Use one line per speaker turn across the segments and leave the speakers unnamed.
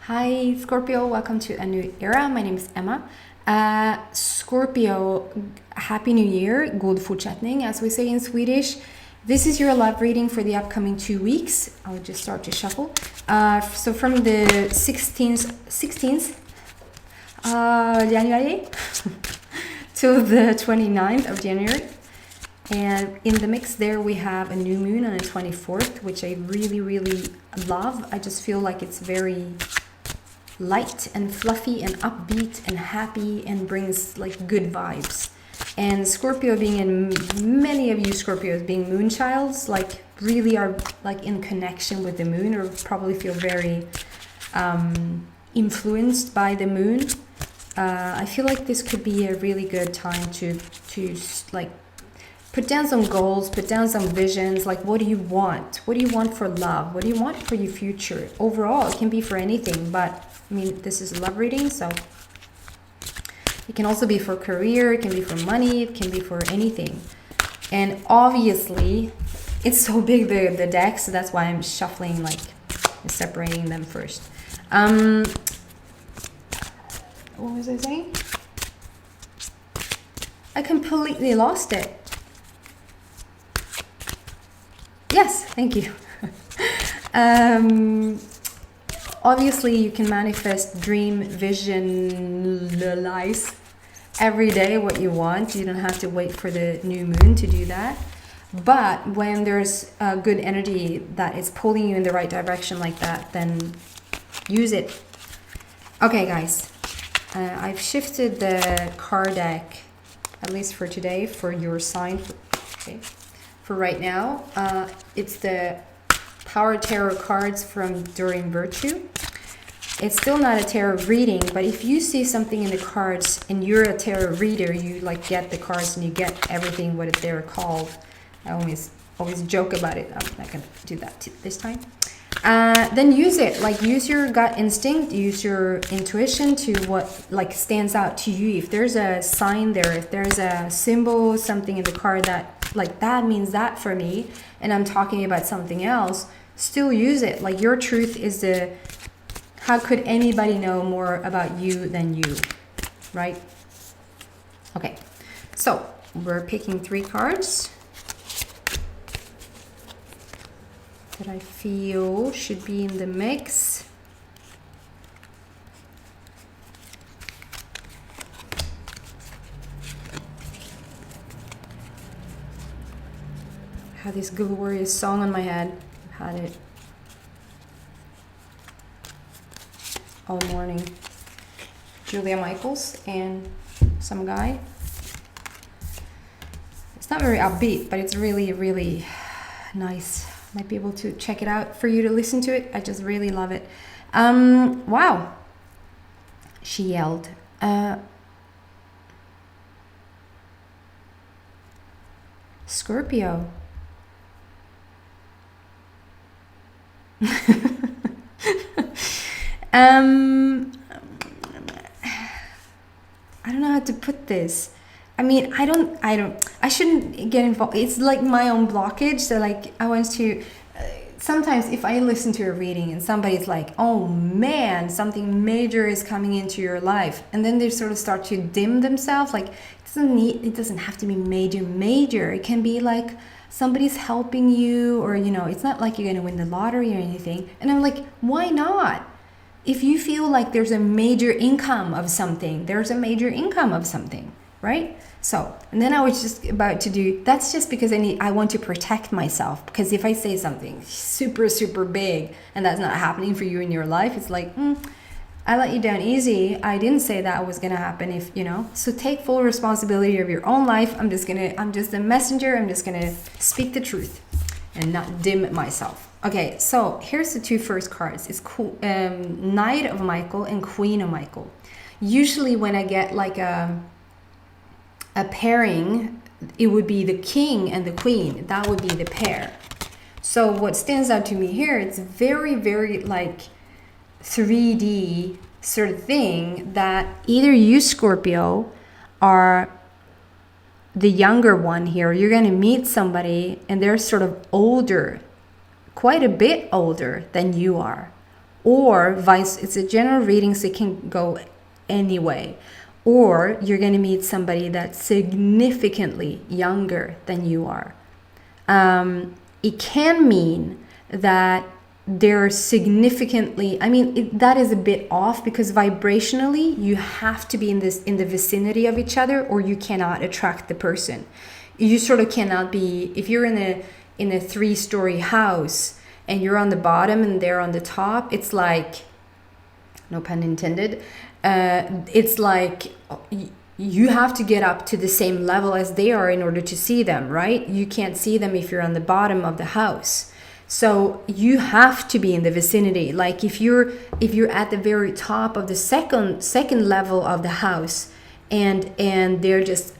Hi Scorpio, welcome to a new era. My name is Emma. Scorpio, happy new year, god fortsättning as we say in Swedish. This is your love reading for the upcoming 2 weeks. I'll just start to shuffle. So from the 16th January to the 29th of January. And in the mix there we have a new moon on the 24th, which I really love. I just feel like it's very light and fluffy and upbeat and happy and brings like good vibes. And Scorpio being in, many of you Scorpios being moon childs, like really are like in connection with the moon, or probably feel very influenced by the moon. I feel like this could be a really good time to like put down some goals, put down some visions, like what do you want? What do you want for love? What do you want for your future? Overall, it can be for anything, but I mean, this is a love reading, so it can also be for career, it can be for money, it can be for anything. And obviously, it's so big, the deck, so that's why I'm shuffling, like, separating them first. What was I saying? I completely lost it. Yes, thank you. Obviously, you can manifest, dream, visualize every day what you want. You don't have to wait for the new moon to do that. But when there's a good energy that is pulling you in the right direction like that, then use it. Okay, guys. I've shifted the card deck, at least for today, for your sign. Okay. For right now, it's the Power Tarot cards from During Virtue. It's still not a tarot reading, but if you see something in the cards and you're a tarot reader, you like get the cards and you get everything what they're called. I always joke about it. I'm not gonna do that this time. Then use it. Like use your gut instinct, use your intuition to what like stands out to you. If there's a sign there, if there's a symbol, something in the card that like that means that for me, and I'm talking about something else, still use it. Like your truth is the, how could anybody know more about you than you, right? Okay, so we're picking 3 cards that I feel should be in the mix. I had this glorious song on my head. I've had it all morning. Julia Michaels and some guy. It's not very upbeat, but it's really nice. Might be able to check it out for you to listen to it. I just really love it. Wow. She yelled. Scorpio. I don't know how to put this. I mean, I shouldn't get involved. It's like my own blockage. So like I want to, sometimes if I listen to a reading and somebody's like, oh man, something major is coming into your life. And then they sort of start to dim themselves. Like it doesn't have to be major. It can be like somebody's helping you, or, you know, it's not like you're going to win the lottery or anything. And I'm like, why not? If you feel like there's a major income of something, there's a major income of something, right? So, and then I was just about to do, that's just because I want to protect myself. Because if I say something super big and that's not happening for you in your life, it's like, I let you down easy. I didn't say that was going to happen, if, you know. So take full responsibility of your own life. I'm just a messenger. I'm just going to speak the truth and not dim myself. Okay, so here's the 2 first cards. It's Knight of Michael and Queen of Michael. Usually when I get like a pairing, it would be the king and the queen. That would be the pair. So what stands out to me here, it's very like 3D sort of thing, that either you Scorpio are the younger one here. You're going to meet somebody and they're sort of older, quite a bit older than you are. or vice. It's a general reading, so it can go anyway. Or you're going to meet somebody that's significantly younger than you are. It can mean that they're significantly, that is a bit off, because vibrationally you have to be in the vicinity of each other, or you cannot attract the person. You sort of cannot be, if you're in a 3-story house and you're on the bottom and they're on the top, it's like, no pun intended, it's like you have to get up to the same level as they are in order to see them, right? You can't see them if you're on the bottom of the house. So you have to be in the vicinity. Like if you're at the very top of the second level of the house, and they're just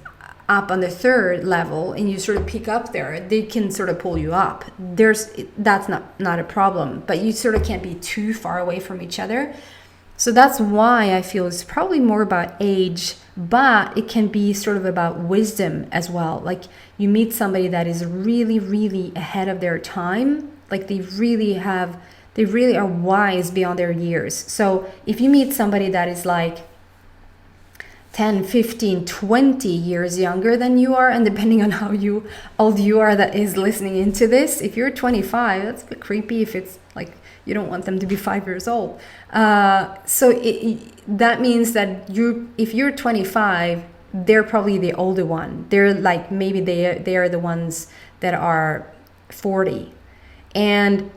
up on the 3rd level, and you sort of peek up there, they can sort of pull you up. That's not a problem, but you sort of can't be too far away from each other. So that's why I feel it's probably more about age, but it can be sort of about wisdom as well. Like you meet somebody that is really, really ahead of their time. Like they really are wise beyond their years. So if you meet somebody that is like 10, 15, 20 years younger than you are, and depending on how old you are that is listening into this, if you're 25, that's a bit creepy if it's like you don't want them to be 5 years old. So that means that if you're 25, they're probably the older one. They're like, maybe they are the ones that are 40. And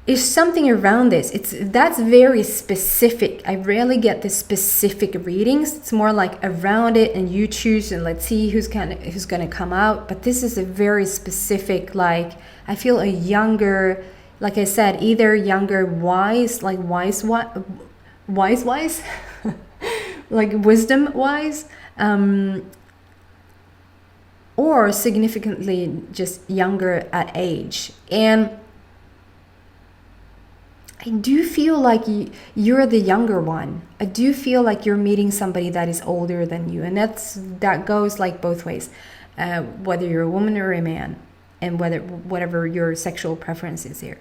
it's something around this. That's very specific. I rarely get the specific readings. It's more like around it, and you choose, and let's see who's gonna come out. But this is a very specific, like I feel a younger, like I said, either younger wise, like wise, like wisdom wise, or significantly just younger at age. And I do feel like you're the younger one. I do feel like you're meeting somebody that is older than you, and that goes like both ways, whether you're a woman or a man, and whatever your sexual preference is here.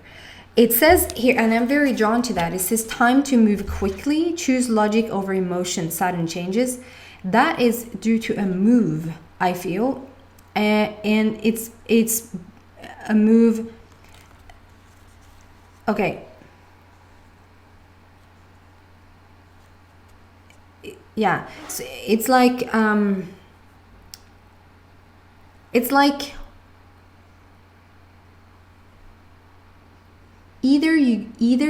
It says here, and I'm very drawn to that, it says time to move quickly, choose logic over emotion, sudden changes. That is due to a move, I feel, and it's a move. Okay. Yeah, so it's like either you get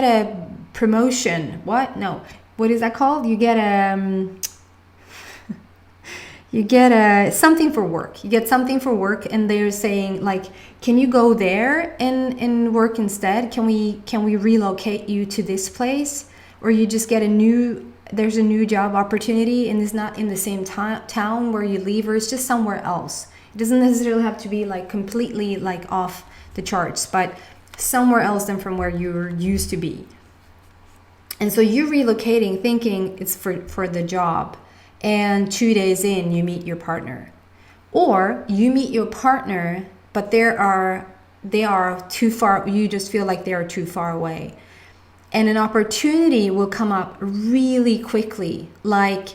a promotion. What is that called? You get something for work. You get something for work, and they're saying like, can you go there and work instead? Can we relocate you to this place? Or you just get there's a new job opportunity, and it's not in the same town where you live, or it's just somewhere else. It doesn't necessarily have to be like completely like off the charts, but somewhere else than from where you're used to be. And so you're relocating thinking it's for the job, and 2 days in you meet your partner. Or you meet your partner, but they are too far, you just feel like they are too far away. And an opportunity will come up really quickly. Like,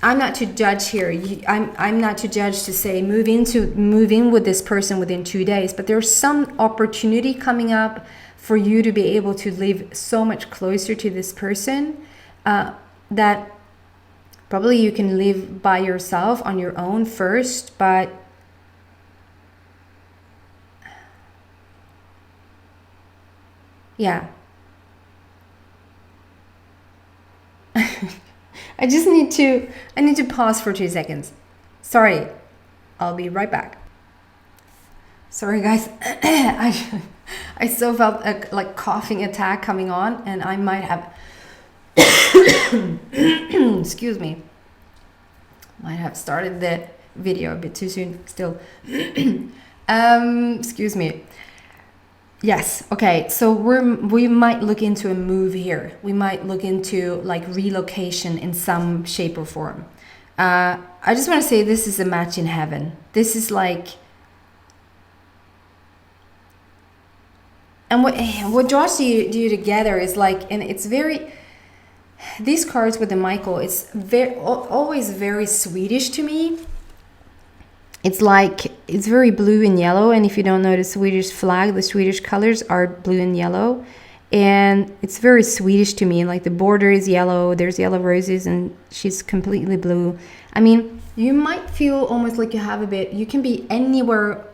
I'm not to judge here. I'm not to judge to say move in with this person within 2 days, but there's some opportunity coming up for you to be able to live so much closer to this person that probably you can live by yourself on your own first, but yeah. I need to pause for 2 seconds. Sorry, I'll be right back. Sorry guys, I still felt a like coughing attack coming on, and I might have excuse me, might have started the video a bit too soon still. Excuse me. Yes, okay, so we might look into a move here. We might look into like relocation in some shape or form. I just want to say this is a match in heaven. This is like, And what draws you together is like, and it's very, these cards with the Michael, it's always very Swedish to me. It's like, it's very blue and yellow. And if you don't know the Swedish flag, the Swedish colors are blue and yellow. And it's very Swedish to me. Like the border is yellow, there's yellow roses, and she's completely blue. I mean, you might feel almost like you have a bit, you can be anywhere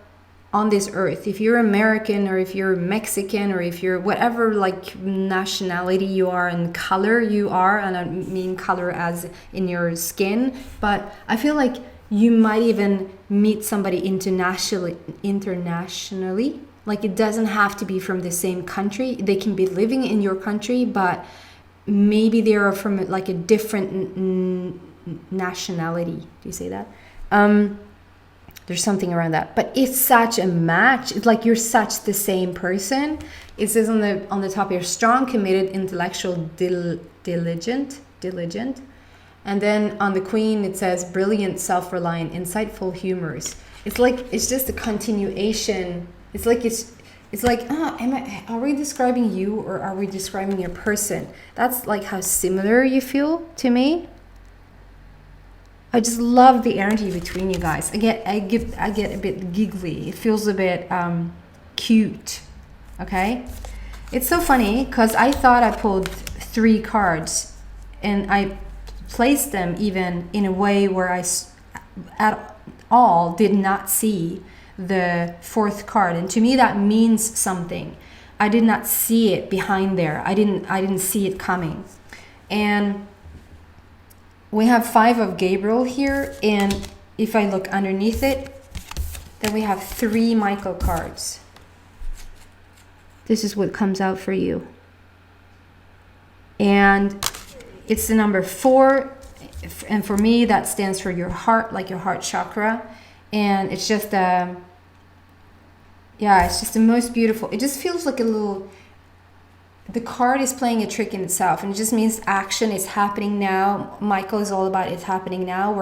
on this earth. If you're American, or if you're Mexican, or if you're whatever like nationality you are and color you are, and I mean color as in your skin, but I feel like you might even meet somebody internationally. Like it doesn't have to be from the same country. They can be living in your country, but maybe they are from like a different nationality. Do you say that? There's something around that, but it's such a match. It's like you're such the same person. It says on the top here, strong, committed, intellectual, diligent, and then on the Queen it says brilliant, self-reliant, insightful, humorous. It's like it's just a continuation. It's like are we describing you, or are we describing your person? That's like how similar you feel to me. I just love the energy between you guys. I get a bit giggly. It feels a bit cute. Okay, it's so funny because I thought I pulled 3 cards, and I placed them even in a way where I at all did not see the 4th card, and to me that means something. I did not see it behind there. I didn't see it coming. And we have 5 of Gabriel here, and if I look underneath it, then we have 3 Michael cards. This is what comes out for you. And it's the number 4, and for me that stands for your heart, like your heart chakra. And it's just it's just the most beautiful. It just feels like a little, the card is playing a trick in itself, and it just means action is happening now. Michael is all about it's happening now.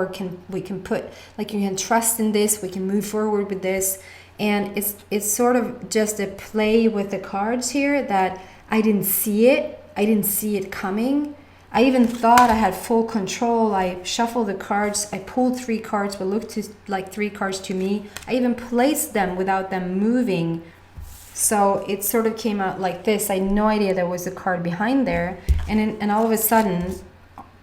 We can put, like, you can trust in this, we can move forward with this. And it's sort of just a play with the cards here that I didn't see it coming. I even thought I had full control. I shuffled the cards. I pulled 3 cards, but looked like 3 cards to me. I even placed them without them moving. So it sort of came out like this. I had no idea there was a card behind there. And all of a sudden,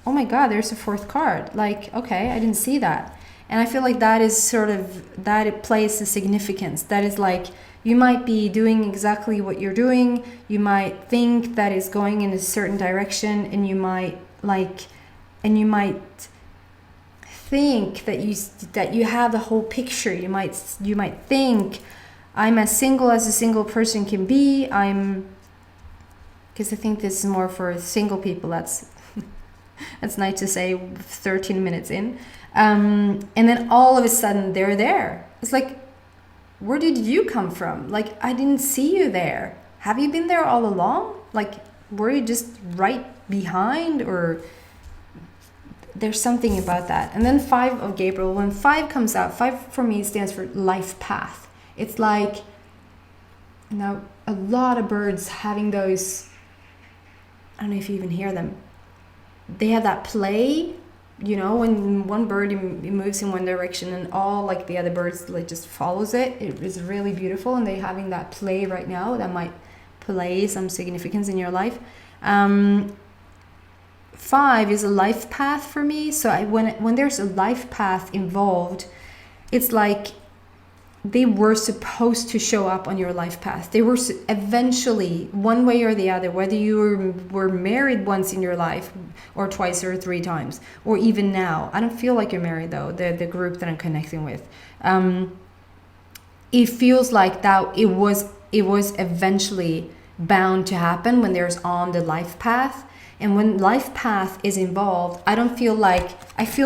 oh my God, there's a 4th card. Like, okay, I didn't see that. And I feel like that is sort of, that it plays a significance. That is like, you might be doing exactly what you're doing. You might think that is going in a certain direction, and you might think that you have the whole picture. You might think, I'm as single as a single person can be. Because I think this is more for single people. That's nice to say 13 minutes in. And then all of a sudden they're there. It's like, where did you come from? Like, I didn't see you there. Have you been there all along? Like, were you just right behind? Or there's something about that. And then 5 of Gabriel, when 5 comes out, 5 for me stands for life path. It's like, now a lot of birds having those, I don't know if you even hear them. They have that play, you know, when one bird moves in one direction and all like the other birds like just follows it. It is really beautiful, and they're having that play right now that might play some significance in your life. 5 is a life path for me. So when there's a life path involved, it's like they were supposed to show up on your life path. They were eventually, one way or the other, whether you were married once in your life or twice or 3 times, or even now. I don't feel like you're married though, the group that I'm connecting with. It feels like that it was eventually bound to happen when there's on the life path. And when life path is involved, I feel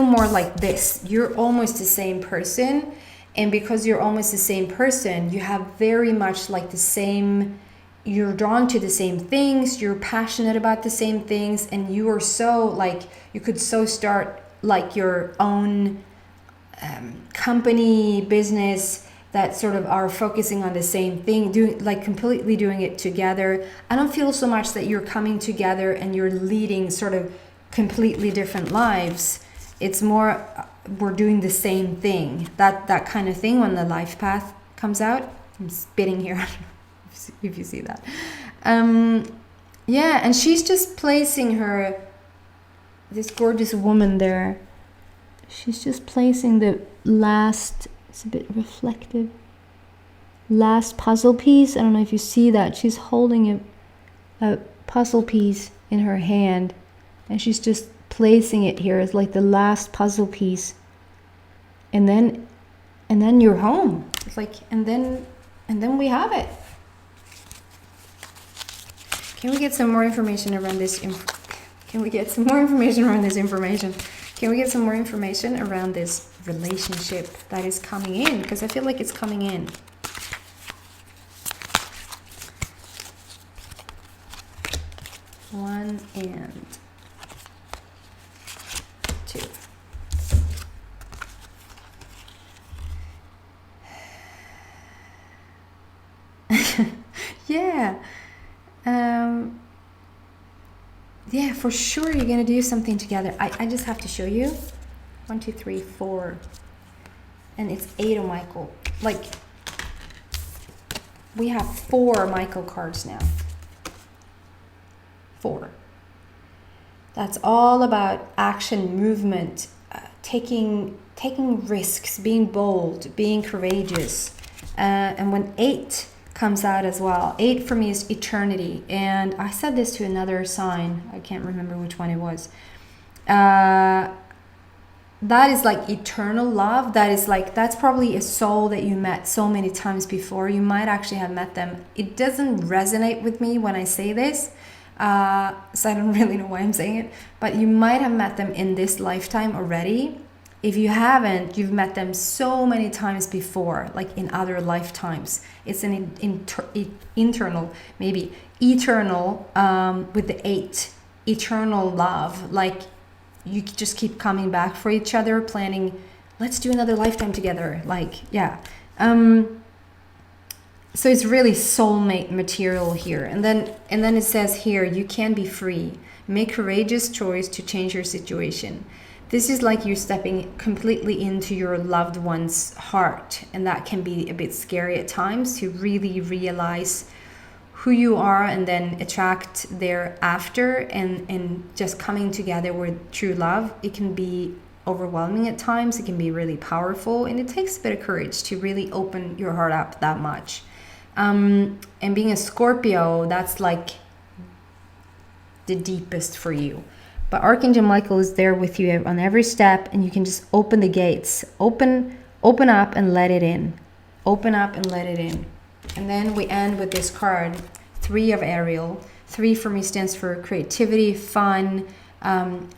more like this. You're almost the same person. And because you're almost the same person, you have very much like the same, you're drawn to the same things, you're passionate about the same things, and you are so like, you could so start like your own company, business, that sort of are focusing on the same thing, completely doing it together. I don't feel so much that you're coming together and you're leading sort of completely different lives. It's more we're doing the same thing. That kind of thing when the life path comes out. I'm spitting here if you see that. Yeah, and she's just placing this gorgeous woman there. She's just placing the last, it's a bit reflective, last puzzle piece. I don't know if you see that. She's holding a puzzle piece in her hand, and she's just placing it here as like the last puzzle piece. And then you're home. It's like, and then we have it. Can we get some more information around this? Can we get some more information around this information? Can we get some more information around this relationship that is coming in? Because I feel like it's coming in. One and two. Yeah. Yeah, for sure you're gonna do something together. I just have to show you. 1, 2, 3, 4. And it's 8 of Michael. Like, we have 4 Michael cards now. 4. That's all about action, movement, taking risks, being bold, being courageous. And when 8 comes out as well, 8 for me is eternity. And I said this to another sign, I can't remember which one it was. That is like eternal love. That's probably a soul that you met so many times before. You might actually have met them. It doesn't resonate with me when I say this, so I don't really know why I'm saying it, but you might have met them in this lifetime already. If you haven't, you've met them so many times before, like in other lifetimes. It's an internal, maybe eternal, with the 8, eternal love. Like, you just keep coming back for each other, planning, let's do another lifetime together. Like, yeah. So it's really soulmate material here. And then it says here, you can be free. Make courageous choice to change your situation. This is like you're stepping completely into your loved one's heart, and that can be a bit scary at times to really realize who you are and then attract thereafter, and just coming together with true love. It can be overwhelming at times. It can be really powerful, and it takes a bit of courage to really open your heart up that much. And being a Scorpio, that's like the deepest for you. But Archangel Michael is there with you on every step, and you can just open the gates. Open up and let it in. Open up and let it in. And then we end with this card, 3 of Ariel. 3 for me stands for creativity, fun,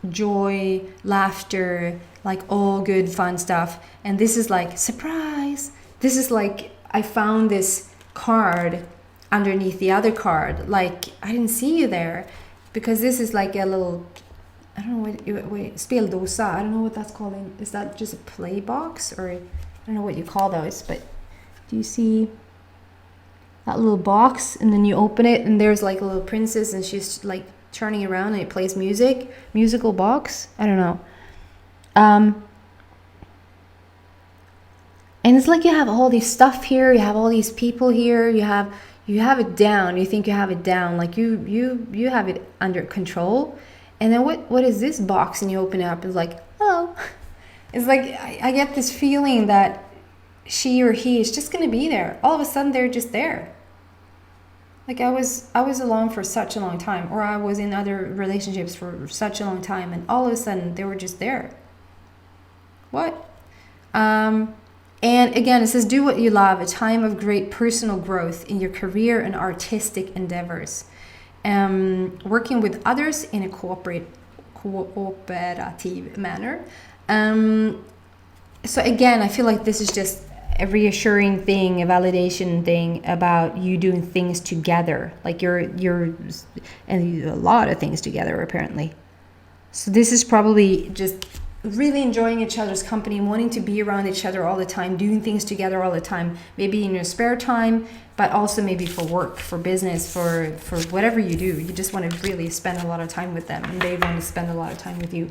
joy, laughter, like all good fun stuff. And this is like, surprise. This is like, I found this card underneath the other card. Like, I didn't see you there. Because this is like a little, I don't know what speldosa. I don't know what that's called. Is that just a play box, or I don't know what you call those? But do you see that little box? And then you open it, and there's like a little princess, and she's like turning around, and it plays musical box. I don't know. And it's like you have all this stuff here. You have all these people here. You have it down. You think you have it down, like you have it under control. And then what is this box? And you open it up, it's like, oh. It's like I get this feeling that she or he is just gonna be there. All of a sudden they're just there. Like I was alone for such a long time, or I was in other relationships for such a long time, and all of a sudden they were just there. What? And again, it says, do what you love, a time of great personal growth in your career and artistic endeavors. Working with others in a cooperative manner. So again, I feel like this is just a reassuring thing, a validation thing about you doing things together. Like you're and a lot of things together, apparently. So this is probably just really enjoying each other's company, wanting to be around each other all the time, doing things together all the time, maybe in your spare time, but also maybe for work, for business, for whatever you do. You just want to really spend a lot of time with them, and they want to spend a lot of time with you.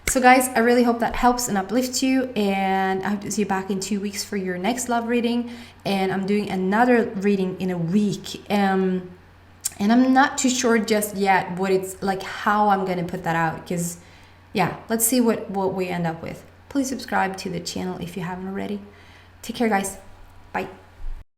So guys, I really hope that helps and uplifts you, and I hope to see you back in 2 weeks for your next love reading. And I'm doing another reading in a week, and I'm not too sure just yet what it's like, how I'm going to put that out, because yeah, let's see what we end up with. Please subscribe to the channel if you haven't already. Take care, guys. Bye.